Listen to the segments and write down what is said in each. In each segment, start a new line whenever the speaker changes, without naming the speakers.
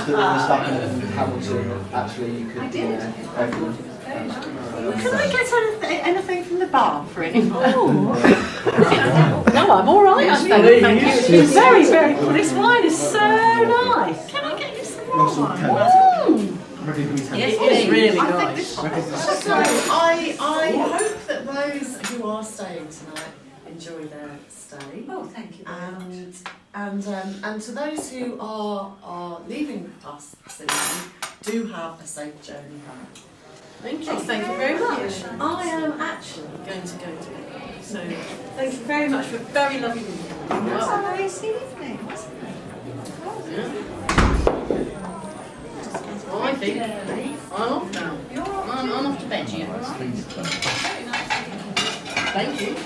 stood in the stuff in Hamilton, actually you could go forward.
Can I get anything from the bar for anyone? No, I'm all right. Thank you. It's been very, very good. This wine is so nice. Can I get you some more? Yes, it is really nice.
So I hope that those who are staying tonight enjoy their stay.
Oh, thank you very much.
And to those who are leaving us soon, do have a safe journey home.
Thank you very much.
I am actually going to go to bed. So
Thank you very much for a very lovely evening.
That's
a nice evening, wasn't
well, I think I'm off now. I'm off to bed, you. Thank you.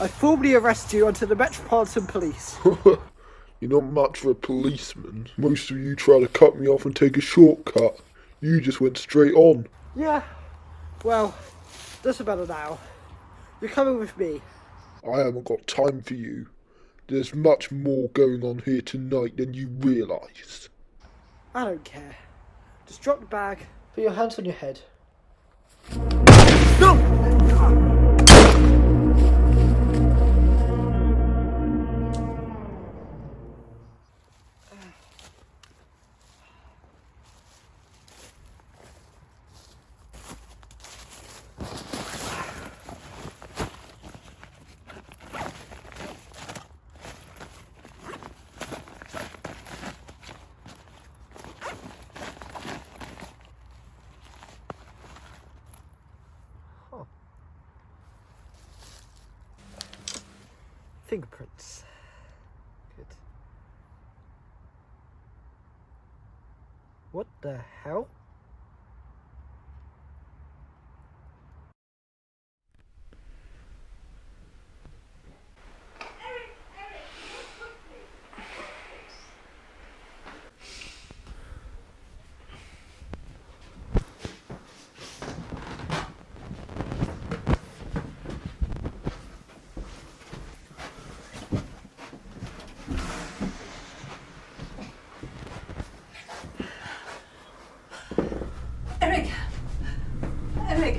I formally arrest you onto the Metropolitan Police.
You're not much of a policeman. Most of you try to cut me off and take a shortcut. You just went straight on.
Yeah, well, doesn't matter now. You're coming with me.
I haven't got time for you. There's much more going on here tonight than you realise.
I don't care. Just drop the bag, put your hands on your head. No! Fingerprints. Good. What the hell?
Eric! Eric!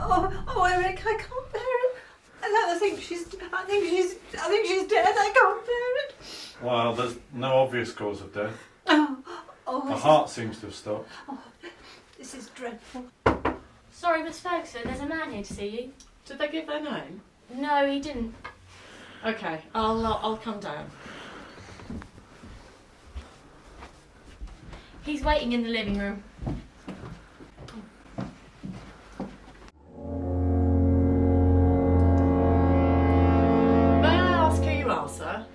Oh, Eric, I can't bear it. I think she's dead. I can't bear it.
Well, there's no obvious cause of death.
Oh,
The heart seems to have stopped.
this is dreadful.
Sorry, Miss Ferguson, there's a man here to see you.
Did they give their name?
No, he didn't.
Okay, I'll come down.
He's waiting in the living room.
May I ask who you are, sir?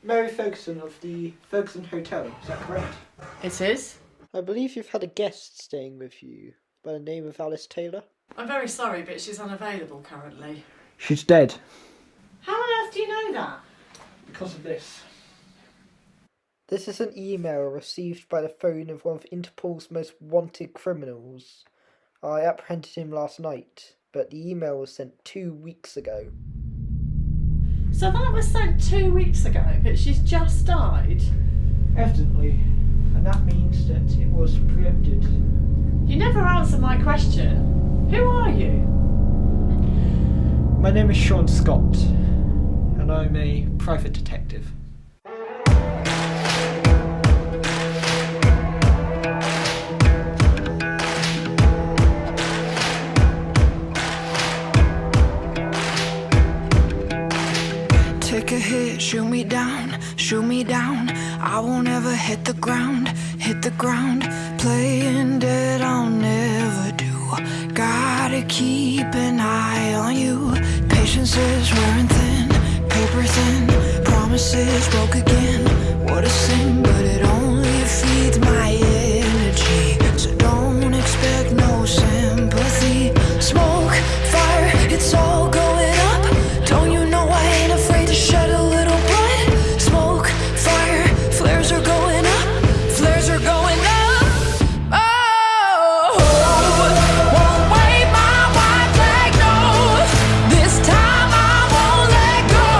Mary Ferguson of the Ferguson Hotel, is that correct?
It is.
I believe you've had a guest staying with you by the name of Alice Taylor.
I'm very sorry, but she's unavailable currently.
She's dead.
How on earth do you know that?
Because of this. This is an email received by the phone of one of Interpol's most wanted criminals. I apprehended him last night, but the email was sent 2 weeks ago.
So that was sent 2 weeks ago, but she's just died.
Evidently, and that means that it was preempted.
You never answered my question. Who are you?
My name is Sean Scott, and I'm a private detective.
Take a hit, shoot me down, shoot me down. I won't ever hit the ground, hit the ground. Playing dead I'll never do. Gotta keep an eye on you. Patience is wearing thin, paper thin. Promises broke again. What a sin, but it only feeds my energy. So don't expect no sympathy. Smoke, fire, it's all going up. Don't you know I ain't afraid to shed a little blood? Smoke, fire, flares are going up, flares are going up. Oh, won't wave my white flag, no. This time I won't let go.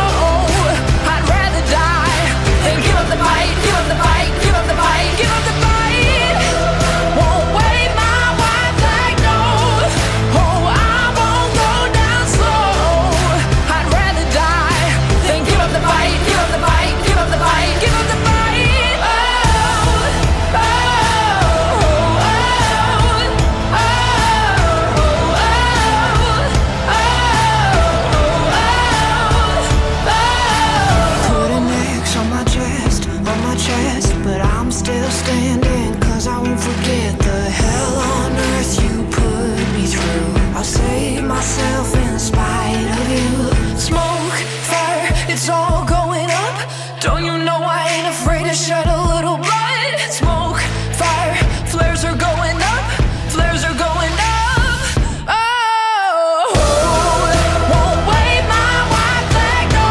I'd rather die than give up the fight, give up the fight, give up the fight, give up the fight. Won't wave my white flag, no. Oh, I won't go down slow. I'd rather die than give up the fight, give up the fight, give up the fight, give up the fight. Put an X on my chest, but I'm still standing, 'cause I won't forget the hell on earth you put me through. I'll save myself in spite of you. Smoke, fire, it's all going up. Don't you know I ain't afraid to shed a little blood? Smoke, fire, flares are going up, flares are going up. Oh, won't wave my white flag, no.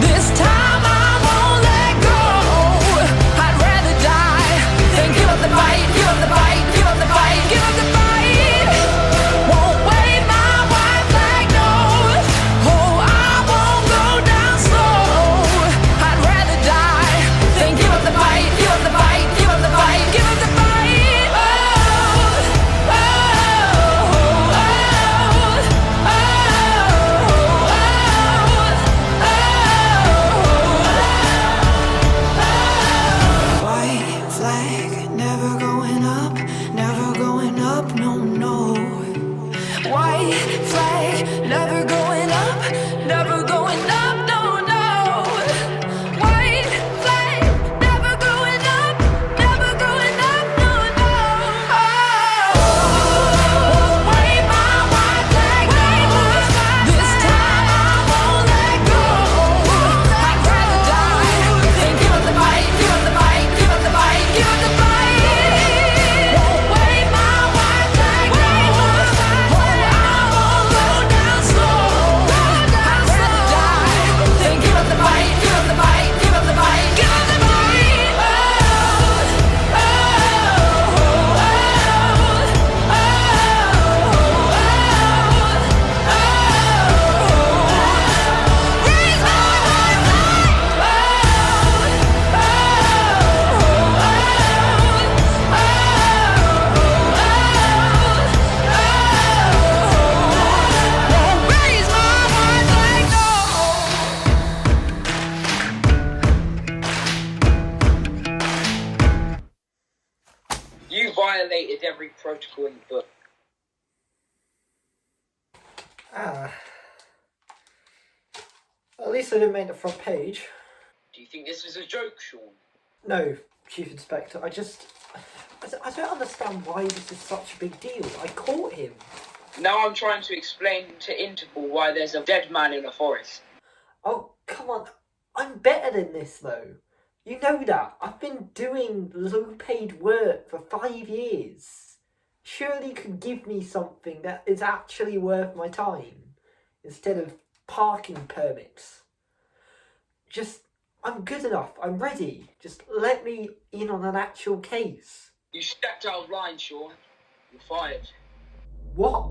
This time I won't let go. I'd rather die than give up the fight, give up the fight, give up the fight, give up the fight. Won't wave my white flag, no. Oh, I won't go down slow. I'd rather die than give up the fight, give up the fight, give up the fight, give up the fight. White flag, never going up, never going up, no, no. White flag, never going up, never going up, no, no. White flag, never going up, never going up, no, no. Oh, wave my white flag, this time I won't let go. I'd rather die than give up the fight, give up the fight, give up the fight, give up the fight. Won't wave my white flag, no. Oh, I won't go down slow. I'd rather die than give up the fight, give up the fight, give up the fight, give up the fight. Raise my white flag. Raise my white flag, no.
You violated every protocol in the book.
At least I didn't make the front page.
Do you think this was a joke, Sean?
No, Chief Inspector, I don't understand why this is such a big deal. I caught him.
Now I'm trying to explain to Interpol why there's a dead man in the forest.
Oh, come on. I'm better than this, though. You know that. I've been doing low-paid work for 5 years. Surely you could give me something that is actually worth my time, instead of parking permits. I'm good enough. I'm ready. Just let me in on an actual case.
You stepped out of line, Sean. You're fired.
What?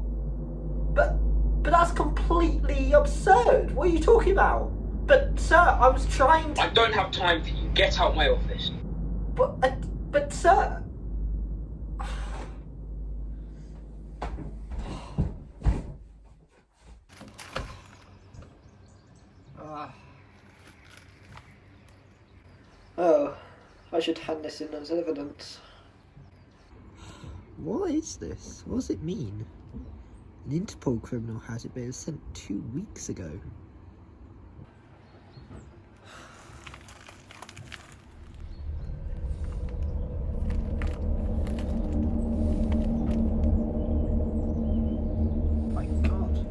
But that's completely absurd. What are you talking about? But sir, I was trying to...
I don't have time for you. Get out my office.
But sir... Oh, I should hand this in as evidence. What is this? What does it mean? An Interpol criminal has it, but it was sent 2 weeks ago. My God.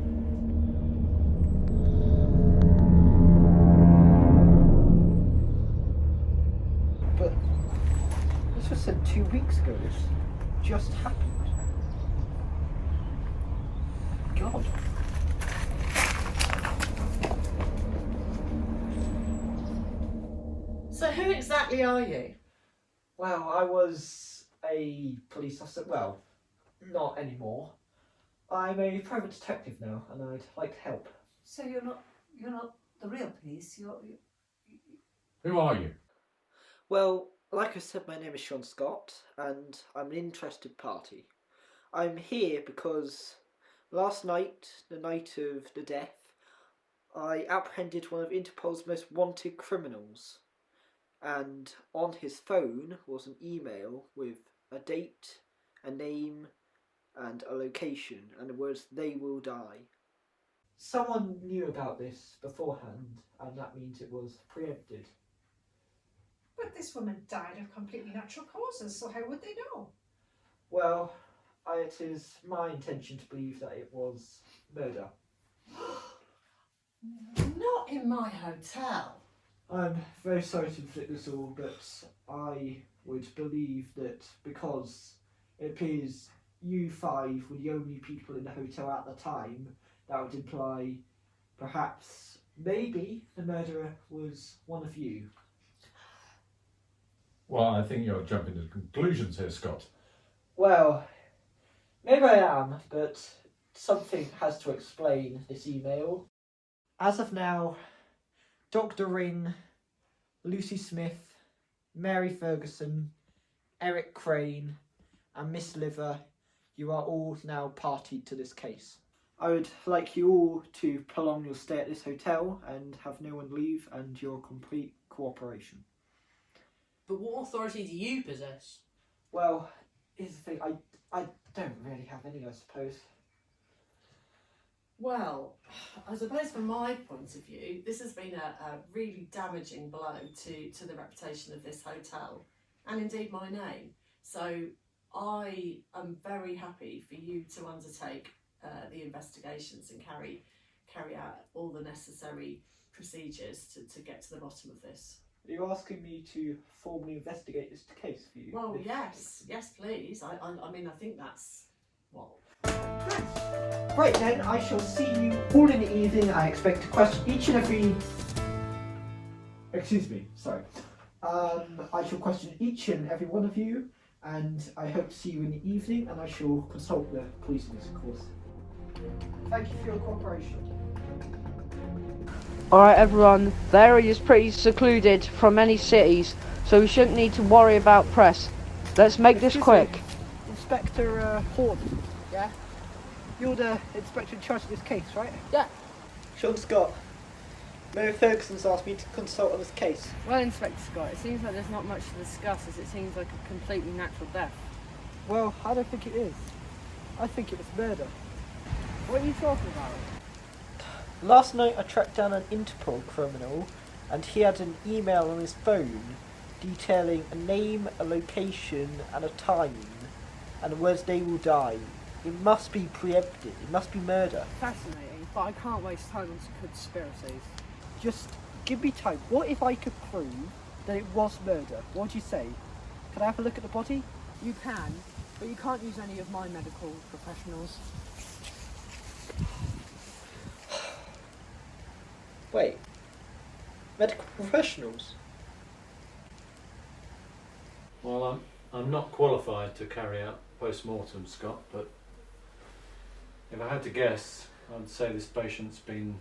But this was sent 2 weeks ago. This just happened. God.
So who exactly are you?
Well, I was a police officer. Well, not anymore. I'm a private detective now, and I'd like to help.
So you're not the real police.
Who are you?
Well, like I said, my name is Sean Scott, and I'm an interested party. I'm here because last night, the night of the death, I apprehended one of Interpol's most wanted criminals. And on his phone was an email with a date, a name, and a location, and the words, "They will die." Someone knew about this beforehand, and that means it was preempted.
But this woman died of completely natural causes, so how would they know?
Well, it is my intention to believe that it was murder.
Not in my hotel.
I'm very sorry to inflict this all, but I would believe that because it appears you five were the only people in the hotel at the time, that would imply perhaps, maybe, the murderer was one of you.
Well, I think you're jumping to conclusions here, Scott.
Well, maybe I am, but something has to explain this email. As of now, Dr. Ring, Lucy Smith, Mary Ferguson, Eric Crane, and Miss Liver, you are all now party to this case. I would like you all to prolong your stay at this hotel and have no one leave, and your complete cooperation.
But what authority do you possess?
Well, here's the thing, I don't really have any, I suppose.
Well, I suppose from my point of view, this has been a really damaging blow to the reputation of this hotel, and indeed my name. So I am very happy for you to undertake the investigations and carry out all the necessary procedures to get to the bottom of this.
Are you asking me to formally investigate this case for you?
Well, yes, please. I mean, I think that's what.
Right then, I shall see you all in the evening. I expect to question each and every... Excuse me, sorry. I shall question each and every one of you, and I hope to see you in the evening, and I shall consult the police in this, of course. Thank you for your cooperation.
Alright everyone, the area is pretty secluded from any cities, so we shouldn't need to worry about press. Let's make this quick.
Inspector Horton. Yeah? You're the inspector in charge of this case, right?
Yeah.
Sean Scott. Mary Ferguson's asked me to consult on this case.
Well, Inspector Scott, it seems like there's not much to discuss, as it seems like a completely natural death.
Well, I don't think it is. I think it was murder.
What are you talking about?
Last night I tracked down an Interpol criminal, and he had an email on his phone detailing a name, a location, and a time, and the words they will die. It must be preempted. It must be murder.
Fascinating, but I can't waste time on conspiracies.
Just give me time. What if I could prove that it was murder? What would you say? Can I have a look at the body?
You can, but you can't use any of my medical professionals.
Wait. Medical professionals?
Well, I'm not qualified to carry out post-mortem, Scott, but if I had to guess, I'd say this patient's been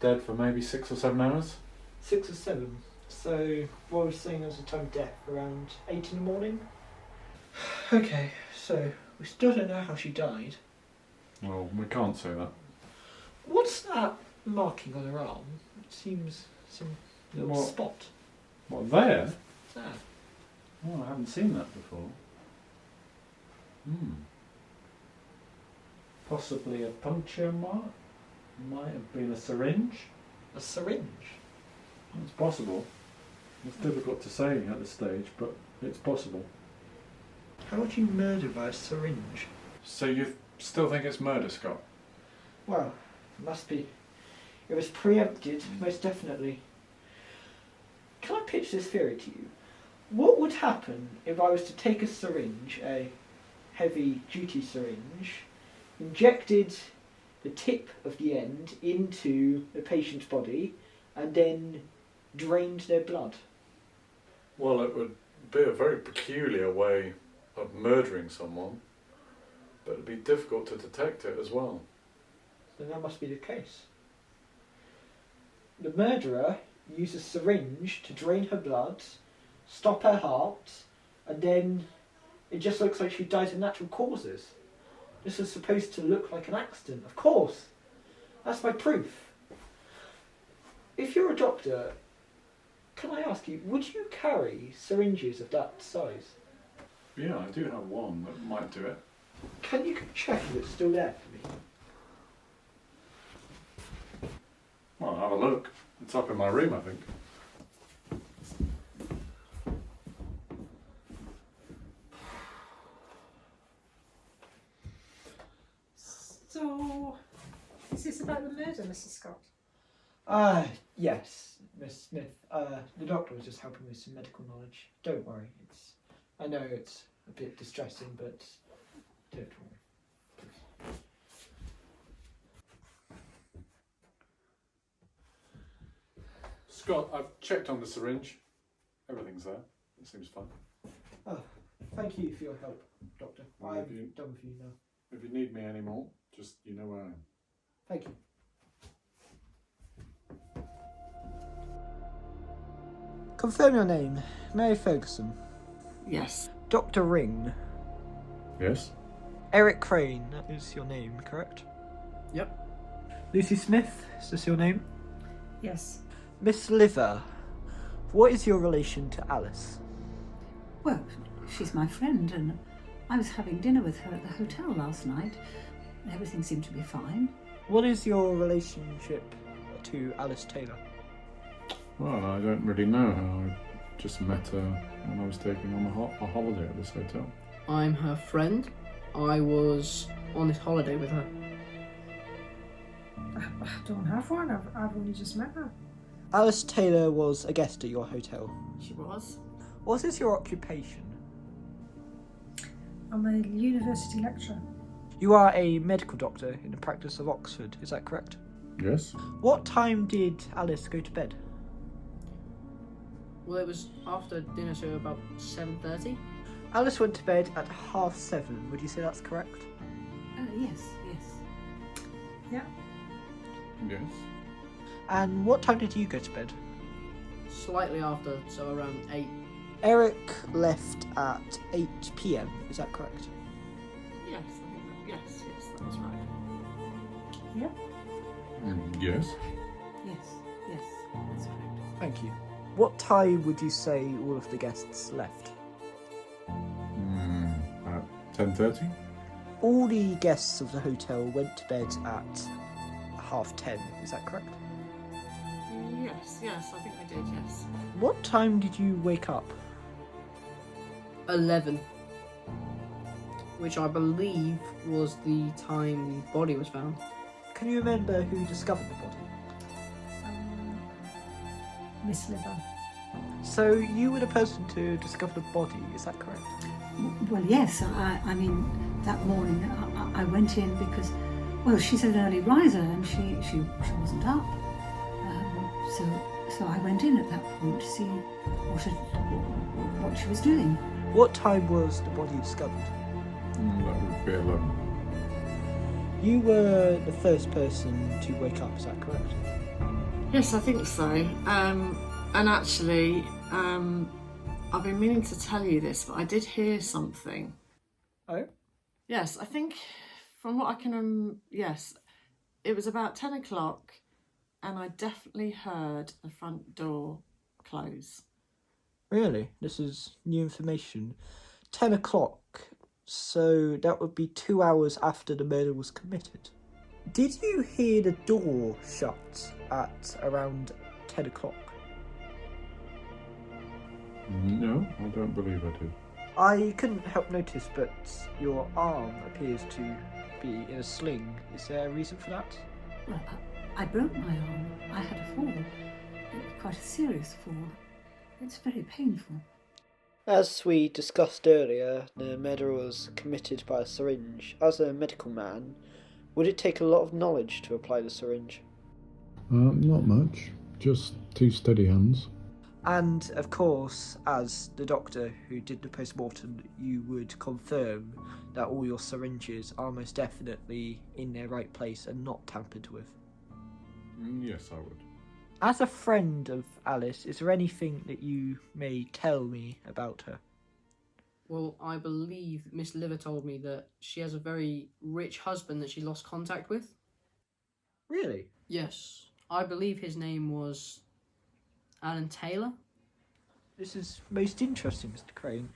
dead for maybe 6 or 7 hours.
6 or 7. So, what was saying as a time of death? Around 8 in the morning? Okay, so we still don't know how she died.
Well, we can't say that.
What's that marking on her arm? It seems some little
What?
spot.
What, there?
There.
Oh, I haven't seen that before. Possibly a puncture mark? Might have been a syringe?
A syringe?
It's possible. It's difficult to say at this stage, but it's possible.
How would you murder by a syringe?
So you still think it's murder, Scott?
Well, it must be. It was preempted, most definitely. Can I pitch this theory to you? What would happen if I was to take a syringe, a heavy-duty syringe, injected the tip of the end into the patient's body, and then drained their blood?
Well, it would be a very peculiar way of murdering someone, but it'd be difficult to detect it as well.
Then that must be the case. The murderer used a syringe to drain her blood, stop her heart, and then it just looks like she died of natural causes. This is supposed to look like an accident, of course. That's my proof. If you're a doctor, can I ask you, would you carry syringes of that size?
Yeah, I do have one that might do it.
Can you check if it's still there for me?
Well, have a look. It's up in my room, I think.
So, is this about the murder, Mrs. Scott?
Yes, Miss Smith. The doctor was just helping with some medical knowledge. Don't worry. I know it's a bit distressing, but don't worry.
Scott, I've checked on the syringe. Everything's there. It seems fine.
Oh, thank you for your help, Doctor.
Well,
I'm
if you-
done with you now.
If you need me anymore, just you know where I am.
Thank you. Confirm your name. Mary Ferguson.
Yes.
Dr. Ring.
Yes?
Eric Crane, that is your name, correct?
Yep.
Lucy Smith, is this your name?
Yes.
Miss Liver, what is your relation to Alice?
Well, she's my friend, and I was having dinner with her at the hotel last night. Everything seemed to be fine.
What is your relationship to Alice Taylor?
Well, I don't really know her. I just met her when I was taking on a holiday at this hotel.
I'm her friend. I was on this holiday with her.
I don't have one. I've only just met her.
Alice Taylor was a guest at your hotel.
She was.
What is your occupation?
I'm a university lecturer.
You are a medical doctor in the practice of Oxford, is that correct?
Yes?
What time did Alice go to bed?
Well, it was after dinner, so about 7:30.
Alice went to bed at 7:30. Would you say that's correct?
Yes.
Yeah.
Yes.
And what time did you go to bed?
Slightly after, so around 8.
Eric left at 8 p.m. Is that correct?
Yes, I think that, yes, that was right.
Yeah.
Yes.
Yes, that's correct.
Thank you. What time would you say all of the guests left?
About 10:30.
All the guests of the hotel went to bed at 10:30. Is that correct?
Yes, yes, I think I did, yes.
What time did you wake up?
11. Which I believe was the time the body was found.
Can you remember who discovered the body?
Miss Liver.
So you were the person to discover the body, is that correct?
Well, yes. I mean, that morning I went in because, well, she's an early riser and she wasn't up. So I went in at that point to see what she was doing.
What time was the body discovered?
That would be 11.
You were the first person to wake up, is that correct?
Yes, I think so. And actually, I've been meaning to tell you this, but I did hear something.
Oh?
Yes, I think from what I can, yes, it was about 10 o'clock and I definitely heard the front door close.
Really? This is new information. 10 o'clock, so that would be 2 hours after the murder was committed. Did you hear the door shut at around 10 o'clock?
No, I don't believe I did.
I couldn't help notice, but your arm appears to be in a sling. Is there a reason for that?
Well, I broke my arm. I had a fall. Quite a serious fall. It's very painful.
As we discussed earlier, the murder was committed by a syringe. As a medical man, would it take a lot of knowledge to apply the syringe?
Not much. Just 2 steady hands.
And, of course, as the doctor who did the post-mortem, you would confirm that all your syringes are most definitely in their right place and not tampered with.
Yes, I would.
As a friend of Alice, is there anything that you may tell me about her?
Well, I believe Miss Liver told me that she has a very rich husband that she lost contact with.
Really?
Yes. I believe his name was Alan Taylor.
This is most interesting, Mr. Crane.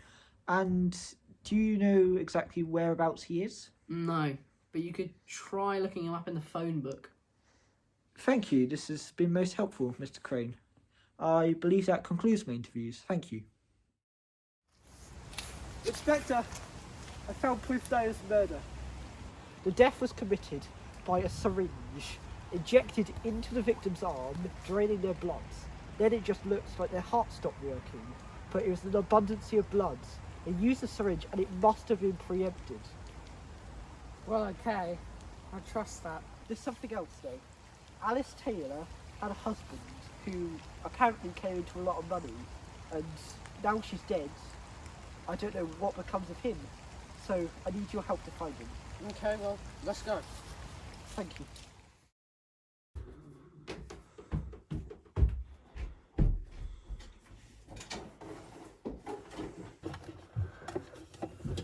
And do you know exactly whereabouts he is?
No, but you could try looking him up in the phone book.
Thank you, this has been most helpful, Mr. Crane. I believe that concludes my interviews. Thank you. Inspector, I found proof that it was murder. The death was committed by a syringe injected into the victim's arm, draining their blood. Then it just looks like their heart stopped working, but it was an abundance of blood. They used the syringe and it must have been preempted.
Well, okay. I trust that.
There's something else though. Alice Taylor had a husband who apparently came into a lot of money, and now she's dead. I don't know what becomes of him, so I need your help to find him.
Okay, well, let's go.
Thank you.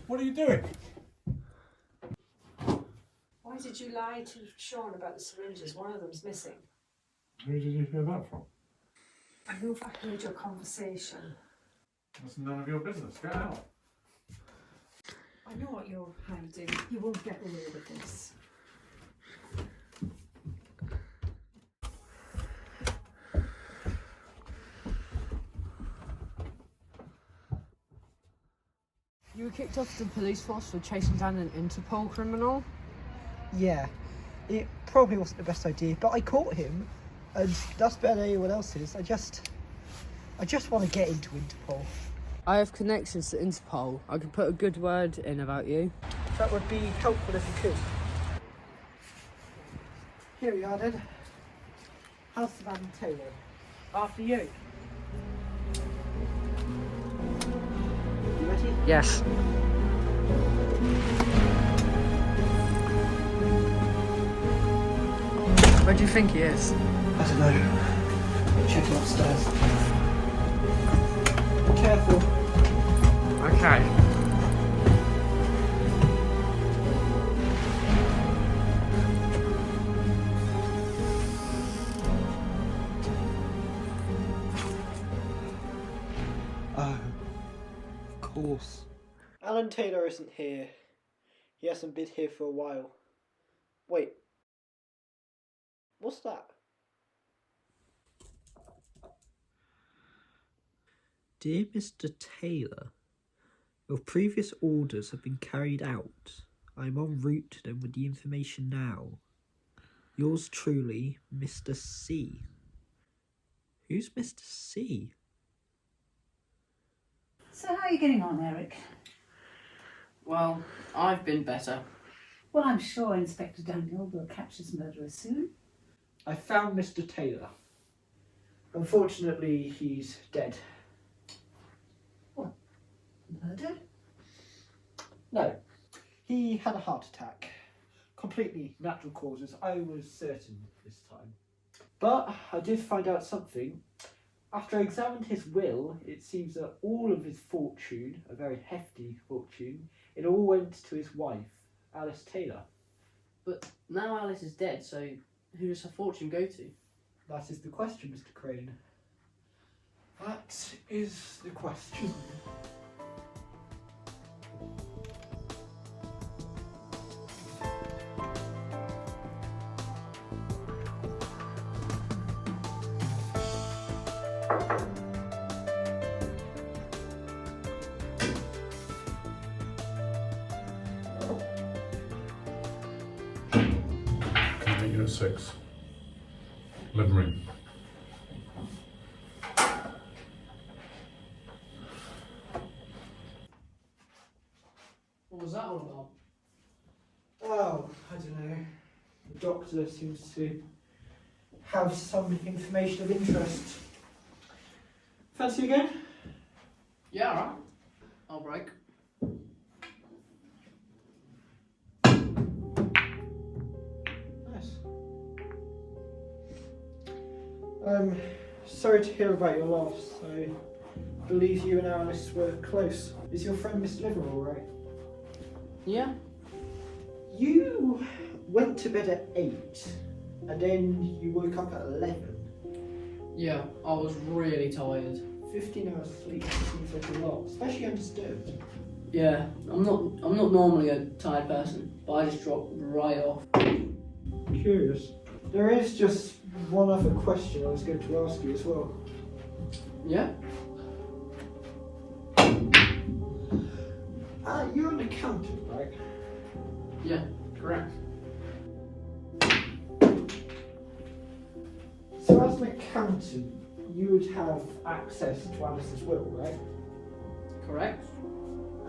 What are you doing?
Why did you lie to Sean about the syringes? One of them's missing.
Who did you hear that from?
I know if I heard your conversation.
That's none of your business. Get out.
I know what you're hiding. You won't get away with this.
You were kicked off the police force for chasing down an Interpol criminal?
Yeah, it probably wasn't the best idea, but I caught him, and that's better than anyone else's. I just want to get into Interpol.
I have connections to Interpol. I could put a good word in about you.
That would be helpful if you could. Here we are then. House of Adam Taylor. After you. You ready?
Yes. Where do you think he is?
I don't know. Check him upstairs. Careful.
Okay.
Oh, of course. Alan Taylor isn't here. He hasn't been here for a while. Wait. What's that? Dear Mr. Taylor, your previous orders have been carried out. I am en route to them with the information now. Yours truly, Mr. C. Who's Mr. C?
So how are you getting on, Eric?
Well, I've been better.
Well, I'm sure Inspector Daniel will catch his murderer soon.
I found Mr. Taylor. Unfortunately, he's dead.
What? Murdered?
No, he had a heart attack. Completely natural causes, I was certain this time. But I did find out something. After I examined his will, it seems that all of his fortune, a very hefty fortune, it all went to his wife, Alice Taylor.
But now Alice is dead, so who does her fortune go to?
That is the question, Mr. Crane. That is the question.
Unit 6. Living room.
What was that all about?
Oh, I don't know. The doctor seems to have some information of interest. Fancy again?
Yeah, alright. I'll break.
Nice. I'm sorry to hear about your loss. I believe you and Alice were close. Is your friend Mr. Livermore right?
Yeah?
You went to bed at 8 and then you woke up at 11.
Yeah, I was really tired.
15 hours sleep seems like a lot, especially undisturbed.
Yeah, I'm not normally a tired person, but I just dropped right off.
Curious. There is just one other question I was going to ask you as well.
Yeah?
You're an accountant, right?
Yeah, correct.
So as an accountant, you would have access to Alice's will, right?
Correct.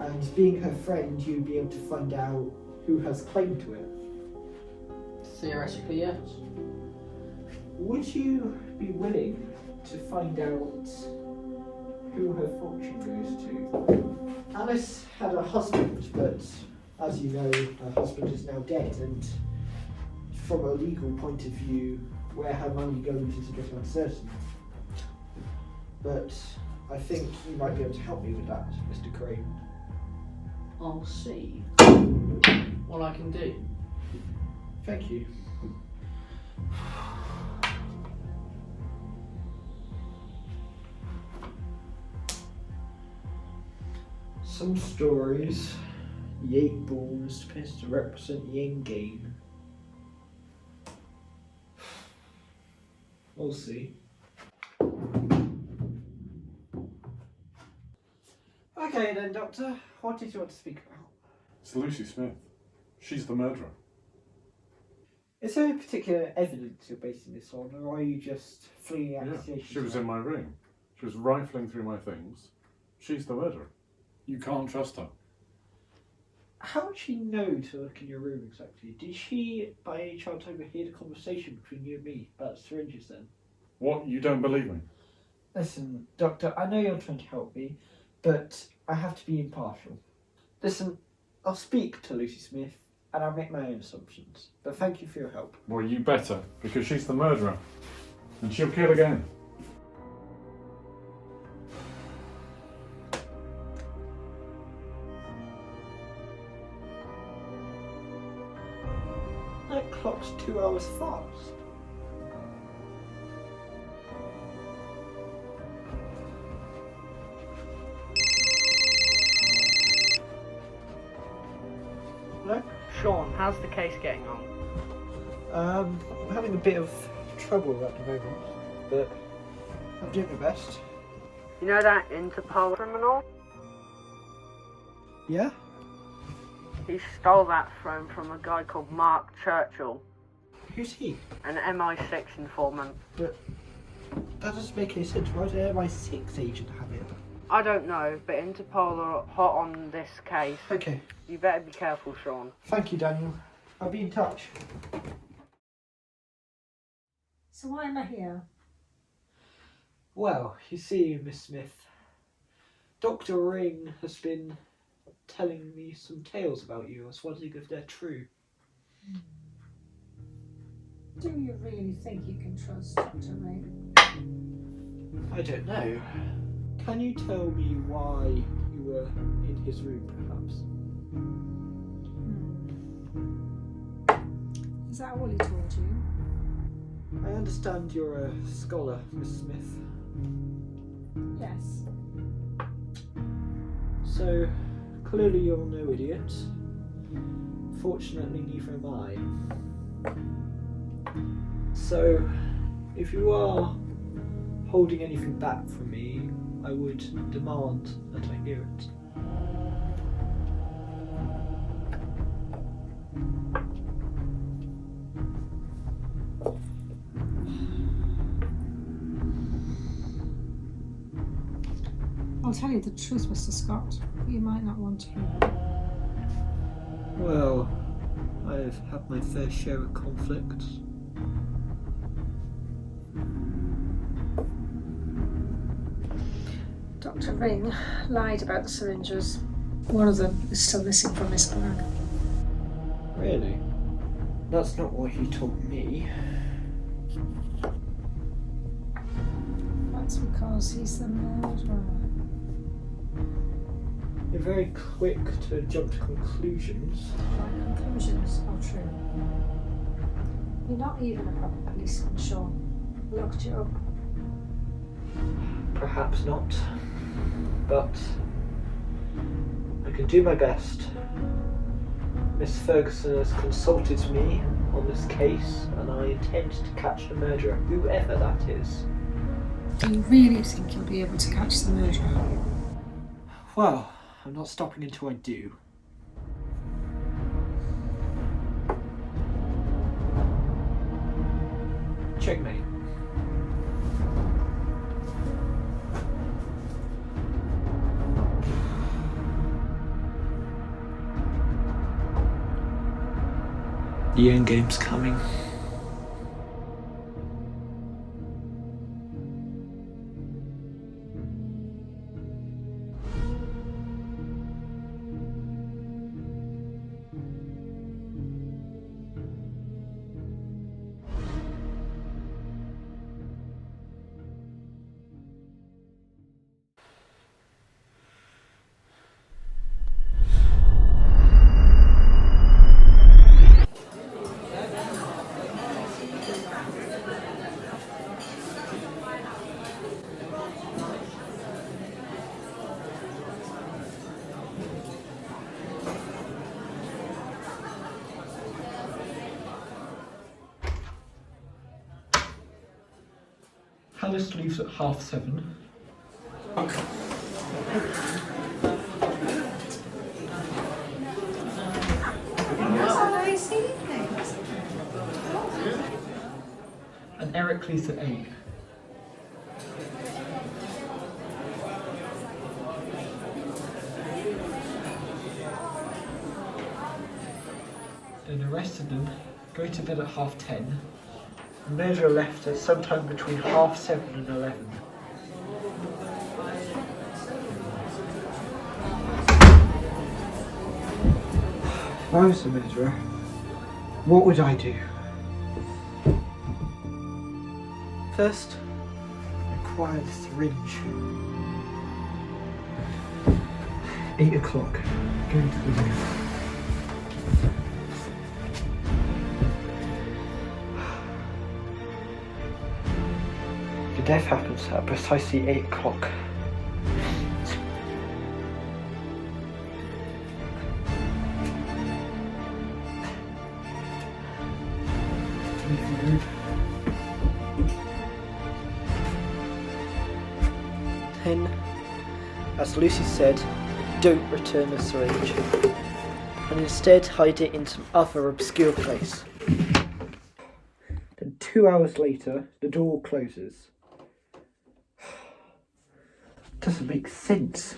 And being her friend, you'd be able to find out who has claim to it.
Theoretically, yes.
Would you be willing to find out who her fortune goes to? Alice had a husband, but as you know, her husband is now dead, and from a legal point of view, where her money goes is a bit uncertain. But I think you might be able to help me with that, Mr. Crane.
I'll see what I can do.
Thank you. Some stories, the 8 ball is supposed to represent the end game. We'll see. Okay then, Doctor, what did you want to speak about?
It's Lucy Smith. She's the murderer.
Is there any particular evidence you're basing this on, or are you just fleeing
Yeah,
accusations?
she was in my room. She was rifling through my things. She's the murderer. You can't trust her.
How would she know to look in your room exactly? Did she, by any chance, overhear the conversation between you and me about syringes then?
What? You don't believe me?
Listen, Doctor, I know you're trying to help me, but I have to be impartial. Listen, I'll speak to Lucy Smith, and I'll make my own assumptions. But thank you for your help.
Well, you better, because she's the murderer. And she'll kill again.
That clock's 2 hours fast. Hello?
Sean, how's the case getting on?
I'm having a bit of trouble at the moment, but I'm doing my best.
You know that Interpol criminal?
Yeah?
He stole that phone from a guy called Mark Churchill,
Who's he?
an MI6 informant.
But that doesn't make any sense. Why did an MI6 agent have it?
I don't know, but Interpol are hot on this case.
Okay.
You better be careful, Sean.
Thank you, Daniel. I'll be in touch.
So why am I here?
Well, you see, Miss Smith, Dr. Ring has been telling me some tales about you. I was wondering if they're true.
Do you really think you can trust Dr. Ring?
I don't know. Can you tell me why you were in his room, perhaps?
Is that all he told you?
I understand you're a scholar, Miss Smith.
Yes.
So, clearly you're no idiot. Fortunately, neither am I. So, if you are holding anything back from me, I would demand that I hear it.
I'll tell you the truth, Mr. Scott. You might not want to hear it.
Well, I've had my fair share of conflicts.
Dr. Ring lied about the syringes. One of them is still missing from his bag.
Really? That's not what he told me.
That's because he's the murderer.
You're very quick to jump to conclusions.
My conclusions are true. You're not even a proper policeman, Sean. I looked you up.
Perhaps not. But I can do my best. Miss Ferguson has consulted me on this case, and I intend to catch the murderer, whoever that is.
Do you really think you'll be able to catch the murderer?
Well, I'm not stopping until I do. Checkmate. The endgame's coming. Alice leaves at 7:30. And Eric leaves at 8. Then the rest of them go to bed at 10:30. The murderer left at sometime between 7:30 and 11. If I was the murderer, what would I do? First, acquire the syringe. 8 o'clock. Go into the room. The death happens at precisely 8 o'clock. Leave the room. Then, as Lucy said, don't return the syringe, and instead hide it in some other obscure place. Then 2 hours later, the door closes. Doesn't make sense.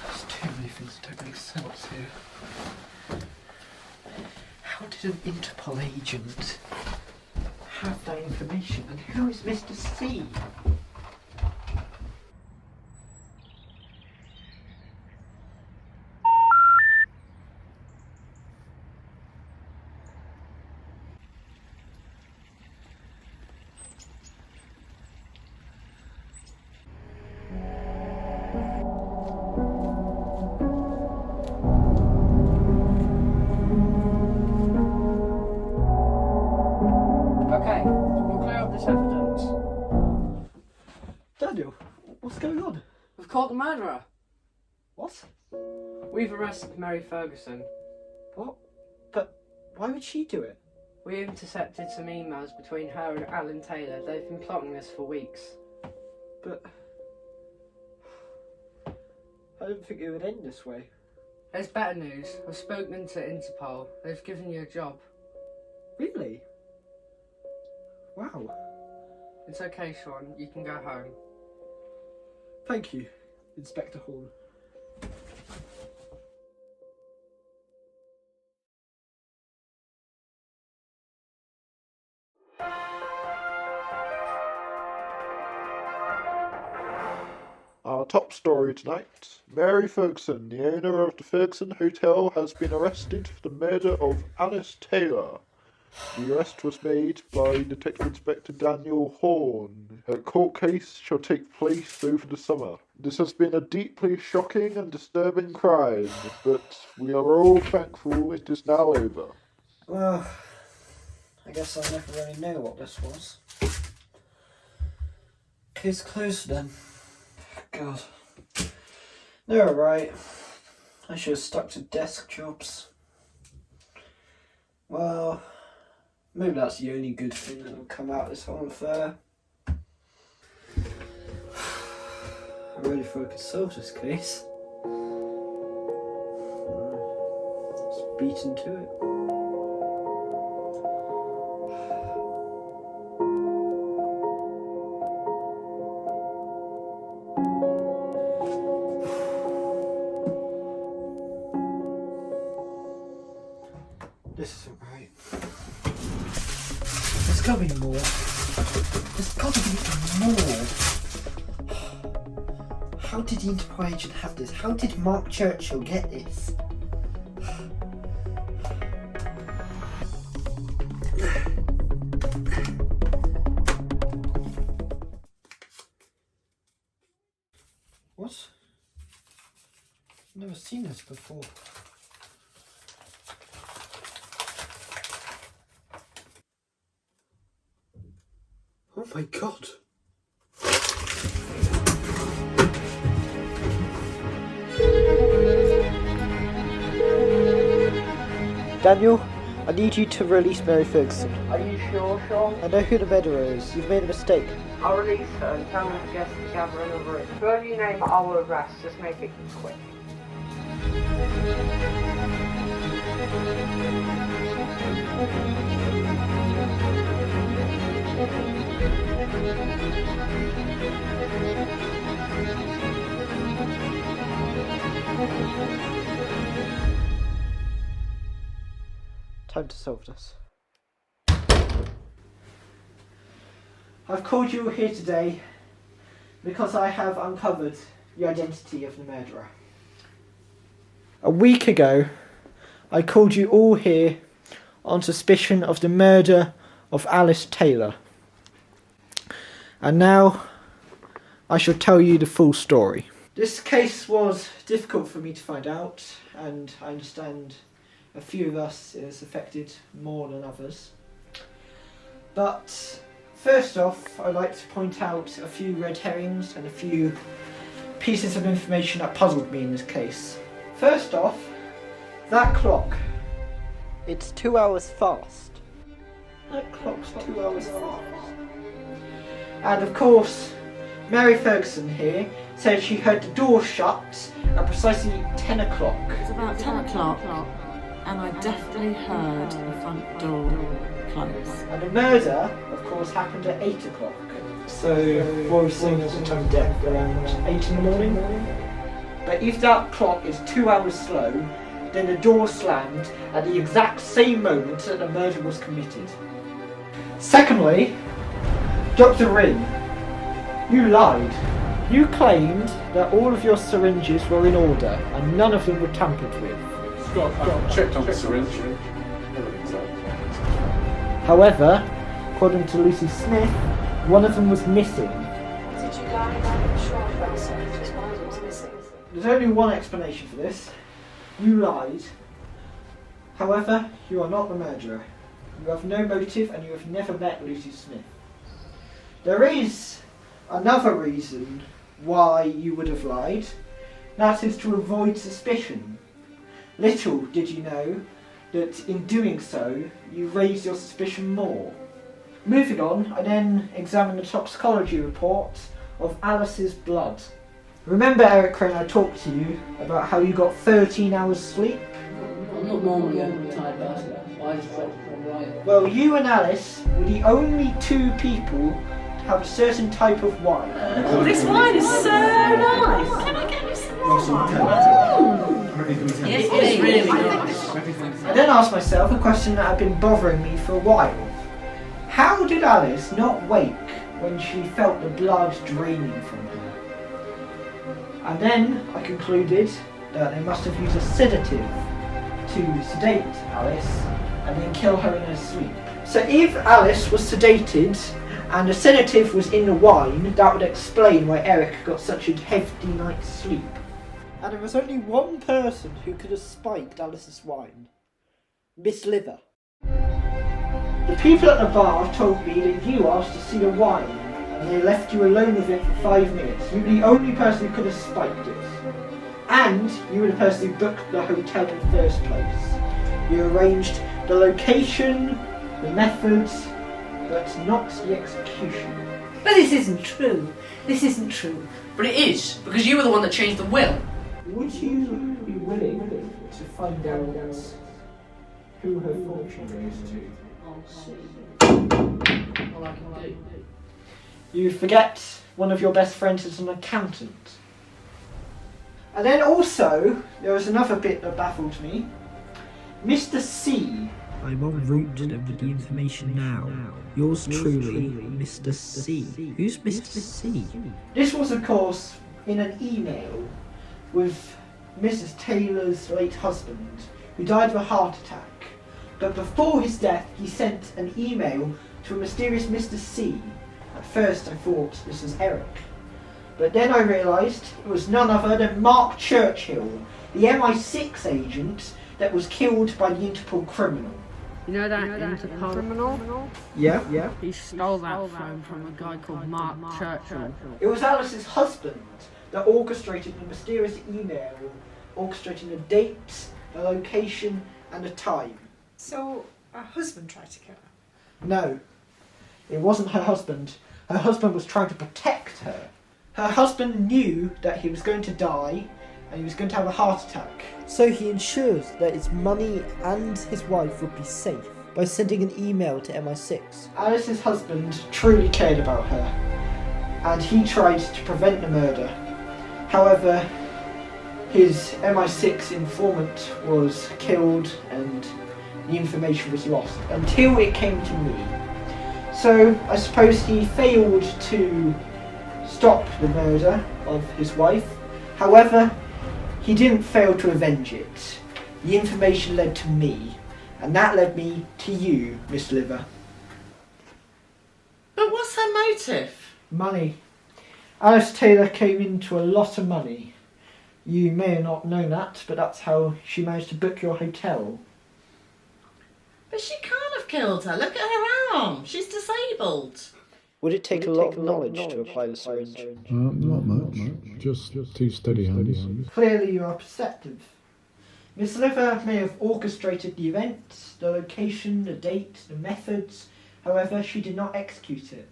There's too many things that don't make sense here. How did an Interpol agent have that information, and who is Mr. C?
Okay, we'll clear up this evidence.
Daniel, what's going on?
We've caught the murderer.
What?
We've arrested Mary Ferguson.
What? But why would she do it?
We intercepted some emails between her and Alan Taylor. They've been plotting this for weeks.
But I don't think it would end this way.
There's better news. I've spoken to Interpol. They've given you a job.
Really? Wow.
It's okay, Sean. You can go home.
Thank you, Inspector Horn.
Our top story tonight. Mary Ferguson, the owner of the Ferguson Hotel, has been arrested for the murder of Alice Taylor. The arrest was made by Detective Inspector Daniel Horn. Her court case shall take place over the summer. This has been a deeply shocking and disturbing crime, but we are all thankful it is now over.
Well, I guess I'll never really know what this was. Case closed then. God. They're alright. I should have stuck to desk jobs. Well, maybe that's the only good thing that will come out of this whole affair. I'm ready for a consult this case. Let's beat into it. This isn't right. There's gotta be more. There's gotta be more. How did the Interpol agent have this? How did Mark Churchill get this? What? I've never seen this before. Oh my god. Daniel, I need you to release Mary Ferguson.
Are you sure, Sean?
I know who the murderer is. You've made a mistake.
I'll release her and tell the guests to gather in a room. Whoever you name, I will arrest. Just make it quick.
Time to solve this. I've called you here today because I have uncovered the identity of the murderer. A week ago, I called you all here on suspicion of the murder of Alice Taylor. And now I shall tell you the full story. This case was difficult for me to find out, and I understand a few of us it has affected more than others. But first off, I'd like to point out a few red herrings and a few pieces of information that puzzled me in this case. First off, That clock. It's 2 hours fast. That clock's 2 hours fast. And of course, Mary Ferguson here said she heard the door shut at precisely 10 o'clock.
It's about 10 o'clock, and I definitely heard the front door close.
And the murder, of course, happened at 8 o'clock. So, what we're saying is the time of death around 8 in the morning. But if that clock is 2 hours slow, then the door slammed at the exact same moment that the murder was committed. Secondly, Dr. Rin, you lied. You claimed that all of your syringes were in order and none of them were tampered with.
Scott, I checked on the syringe. Everything's okay.
However, according to Lucy Smith, one of them was missing.
Did you guys sure about just one of them was missing?
There's only one explanation for this. You lied. However, you are not the murderer. You have no motive and you have never met Lucy Smith. There is another reason why you would have lied. That is to avoid suspicion. Little did you know that in doing so, you raised your suspicion more. Moving on, I then examined the toxicology report of Alice's blood. Remember, Eric, when I talked to you about how you got 13 hours sleep?
I'm not normally a tired person. I just dropped from right.
Well, you and Alice were the only two people to have a certain type of wine.
Oh, this wine is so nice. Can I get you some more? Yes, it is really nice.
I then asked myself a question that had been bothering me for a while. How did Alice not wake when she felt the blood draining from her? And then I concluded that they must have used a sedative to sedate Alice and then kill her in her sleep. So if Alice was sedated and a sedative was in the wine, that would explain why Eric got such a hefty night's sleep. And there was only one person who could have spiked Alice's wine. Miss Liver. The people at the bar told me that you asked to see the wine and they left you alone with it for 5 minutes. You were the only person who could have spiked it. And you were the person who booked the hotel in the first place. You arranged the location, the methods, but not the execution.
But this isn't true. This isn't true.
But it is, because you were the one that changed the will.
Would you be willing to find out who her fortune goes to?
All I can do.
You forget one of your best friends is an accountant. And then also, there was another bit that baffled me. Mr. C.
I'm en route with the information now. Yours truly, Mr. C. Who's Mr. C?
This was, of course, in an email with Mrs. Taylor's late husband, who died of a heart attack. But before his death, he sent an email to a mysterious Mr. C. At first, I thought this was Eric. But then I realised it was none other than Mark Churchill, the MI6 agent that was killed by the Interpol criminal.
You know that Interpol criminal?
Yeah.
He stole that phone from a guy called Mark Churchill.
It was Alice's husband that orchestrated the mysterious email, orchestrating the date, the location, and the time.
So, her husband tried to kill her?
No, it wasn't her husband. Her husband was trying to protect her. Her husband knew that he was going to die and he was going to have a heart attack.
So he ensures that his money and his wife would be safe by sending an email to MI6.
Alice's husband truly cared about her and he tried to prevent the murder. However, his MI6 informant was killed and the information was lost until it came to me. So I suppose he failed to stop the murder of his wife. However, he didn't fail to avenge it. The information led to me, and that led me to you, Miss Liver.
But what's her motive?
Money. Alice Taylor came into a lot of money. You may have not known that, but that's how she managed to book your hotel.
But she can't have killed her. Look at her arm. She's disabled.
Would it take a lot of knowledge to apply the syringe?
Not much. Just two steady hands.
Clearly you are perceptive. Miss Liver may have orchestrated the event, the location, the date, the methods, however, she did not execute it.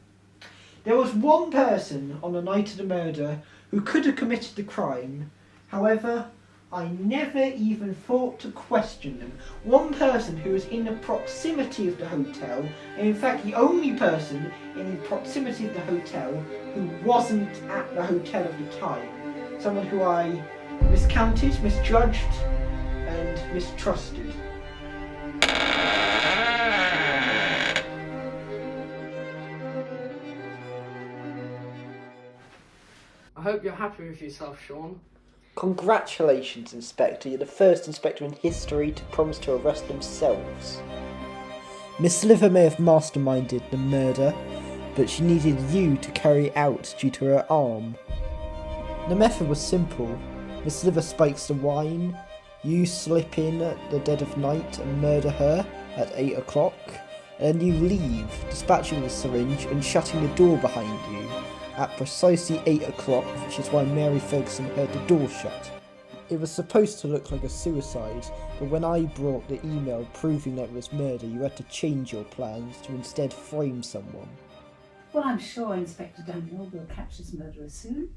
There was one person on the night of the murder who could have committed the crime, however, I never even thought to question them. One person who was in the proximity of the hotel, and in fact the only person in the proximity of the hotel who wasn't at the hotel at the time. Someone who I miscounted, misjudged, and mistrusted.
I hope you're happy with yourself, Sean.
Congratulations, Inspector. You're the first inspector in history to promise to arrest themselves. Miss Liver may have masterminded the murder, but she needed you to carry it out due to her arm. The method was simple. Miss Liver spikes the wine, you slip in at the dead of night and murder her at 8 o'clock, and then you leave, dispatching the syringe and shutting the door behind you at precisely 8 o'clock, which is why Mary Ferguson heard the door shut. It was supposed to look like a suicide, but when I brought the email proving that it was murder, you had to change your plans to instead frame someone.
Well, I'm sure Inspector Daniel will catch this murderer soon.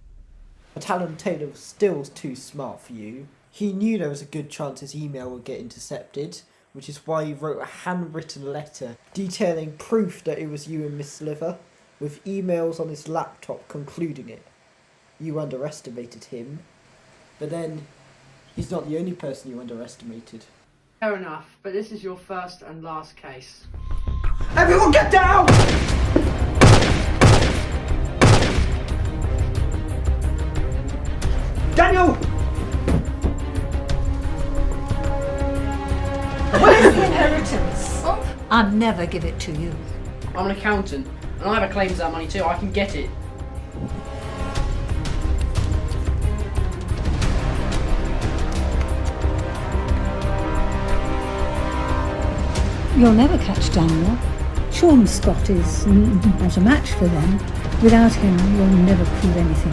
But Alan Taylor was still too smart for you. He knew there was a good chance his email would get intercepted, which is why he wrote a handwritten letter detailing proof that it was you and Miss Liver, with emails on his laptop concluding it. You underestimated him, but then he's not the only person you underestimated.
Fair enough, but this is your first and last case.
Everyone get down! Daniel!
Where's the inheritance? I'll never give it to you.
I'm an accountant, and I have a claim to that money too. I can get it.
You'll never catch Daniel. Sean Scott is not a match for them. Without him, you'll never prove anything.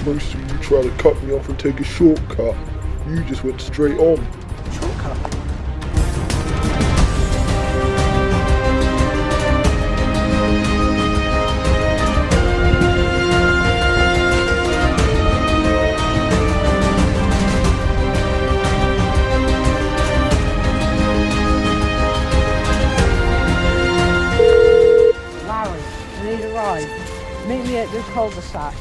Most of you try to cut me off and take a shortcut. You just went straight on.
Shortcut?
Larry, I need a ride. Meet me at the cul-de-sac.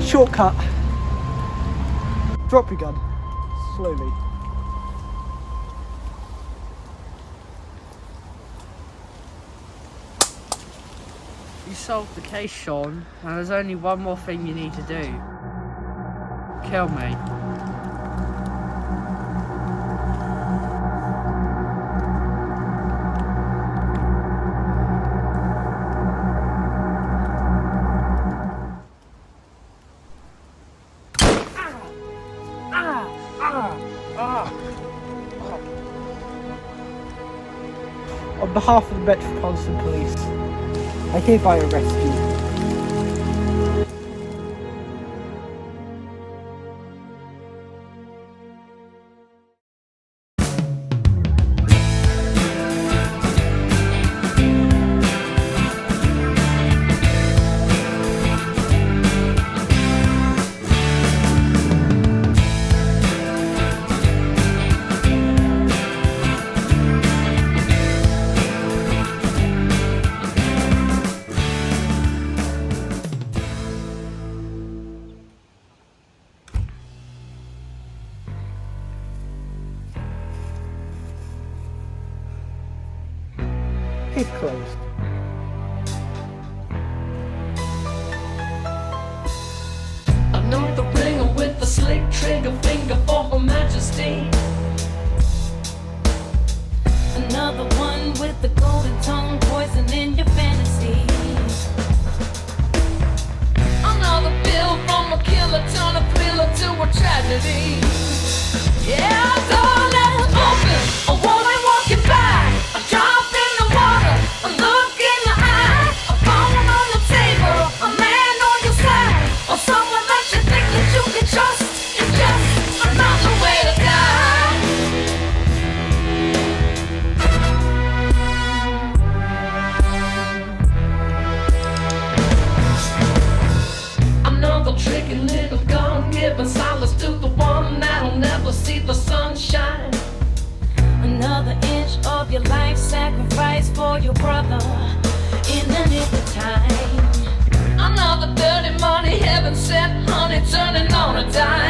Shortcut. Drop your gun. Slowly.
You solved the case, Sean, and there's only one more thing you need to do. Kill me.
On behalf of the Metropolitan Police, I hereby arrest you. Case closed.
Another ringer with the slick trigger finger for Her Majesty. Another one with the golden tongue poison in your fantasy. Another bill from a killer, turn a thriller to a humanity. Yeah, door left open, a woman walking by, a drop in the water, a look in the eye, a phone on the table, a man on your side, or someone that you think that you can trust. It's just another way to die. Another tricky little gun giving solace to the one that'll never see the sunshine.
Another inch of your life sacrifice for your brother in the nick of time.
Another dirty money, heaven sent honey turning on a dime.